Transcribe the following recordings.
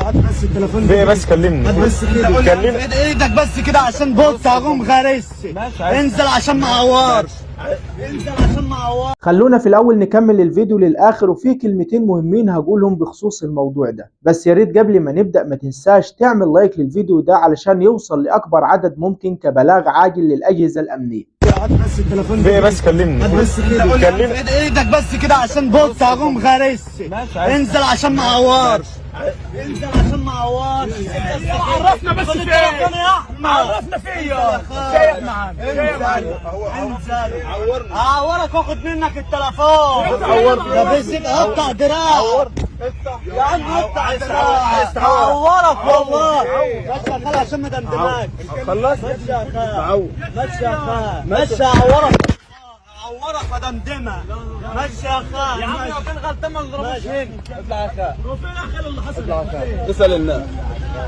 هات بس التليفون في ايه بس كلمني. هات بس كده كلمني ايدك بس كده عشان بص هقوم غارس. انزل عشان ما اعورش. انزل عشان ما اعورش. خلونا في الاول نكمل الفيديو للاخر، وفي كلمتين مهمين هقولهم بخصوص الموضوع ده. بس يا ريت قبل ما نبدا ما تنساش تعمل لايك للفيديو ده علشان يوصل لاكبر عدد ممكن كبلاغ عاجل للاجهزه الامنيه. هات بس التليفون في ايه بس كلمني. هات بس كده كلمني ايدك بس كده عشان بص هقوم غارس. انزل عشان ما اعورش. انزل عشان ما اعورش. عرفنا بس في ايه. عرفنا في ايه. شايف معانا. انزل اعورك واخد منك التليفون. ده بس اقطع دراعك يا عم، اقطع دراعك اعورك والله. ماشي يا خال عشان ما دمدماك. خلص ماشي يا خال ماشي يا خال ماشي اعورك ودمدمه. ماشي يا خال يا عم لو كان غلطان ما نضربوش هنا. اطلع يا خال. هو فين اخر اللي حصل؟ اطلع يا خال. اسال الناس.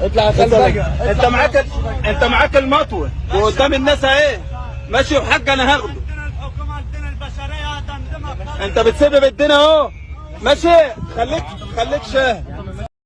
اطلع يا خال بقى. انت معاك المطوه وقدام الناس اهي. ماشي وحاج انا هاخده. الحكومه عندنا البشريه هتندمك. انت بتسبب الدنيا اهو. ماشي خليك شاهد.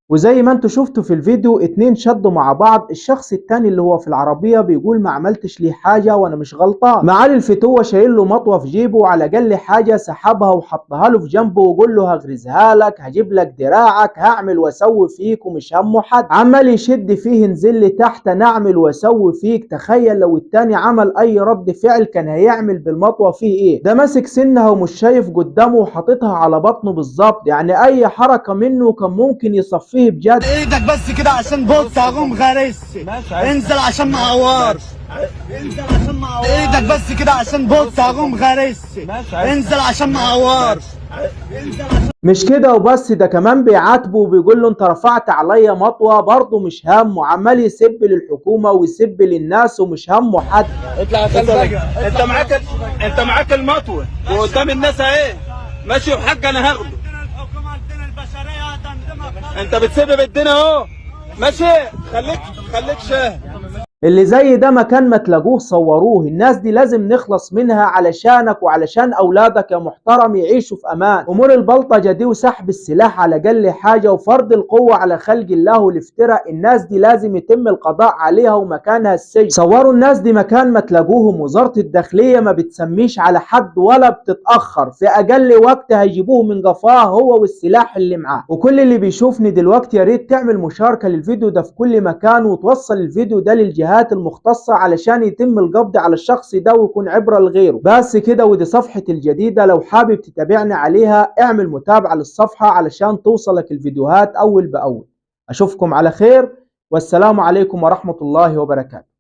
وزي ما انتوا شفتوا في الفيديو، اتنين شدوا مع بعض. الشخص التاني اللي هو في العربية بيقول ما عملتش ليه حاجة وانا مش غلطان. معالي الفتوة شايل له مطوة في جيبه، وعلى اقل حاجة سحبها وحطها له في جنبه وقول له هغرزها لك، هجيب لك دراعك، هعمل واسوي فيك ومش همه حد. عمال يشد فيه انزل لي تحت، نعمل واسوي فيك. تخيل لو التاني عمل اي رد فعل كان هيعمل بالمطوة فيه ايه. ده ماسك سنها ومش شايف قدامه وحاططها على بطنه بالظبط، يعني اي حركة منه كان ممكن يصفيه بجد. ايدك بس كده عشان بص هقوم غارس. انزل عشان ما اعورش. انزل عشان ما اعورش. ايدك بس كده عشان بص هقوم غارس. انزل عشان ما اعورش. مش كده وبس، ده كمان بيعاتبه وبيقول له انت رفعت عليا مطوه برضه مش همه، وعمال يسب للحكومه ويسب للناس ومش همه حد. اطلع يا خال بقى. انت معاك المطوه وقدام الناس اهي. ماشي وحاج انا هاخده. الحكومه عندنا البشريه هتندمك. انت بتسبب الدنيا اهو. ماشي خليك شاهد. اللي زي ده مكان ما تلاقوه صوروه. الناس دي لازم نخلص منها علشانك وعلشان اولادك يا محترم يعيشوا في امان. امور البلطجه دي وسحب السلاح على اقل حاجه وفرض القوه على خلق الله والافتراء، الناس دي لازم يتم القضاء عليها ومكانها السجن. صوروا الناس دي مكان ما تلاقوهم. وزاره الداخليه ما بتسميش على حد ولا بتتاخر، في اقل وقت هيجيبوه من قفاه هو والسلاح اللي معاه. وكل اللي بيشوفني دلوقتي يا ريت تعمل مشاركه للفيديو ده في كل مكان، وتوصل الفيديو ده للجهات المختصة علشان يتم القبض على الشخص ده ويكون عبرة لغيره. بس كده، ودي صفحتي الجديدة، لو حابب تتابعني عليها اعمل متابعة للصفحة علشان توصلك الفيديوهات أول بأول. أشوفكم على خير، والسلام عليكم ورحمة الله وبركاته.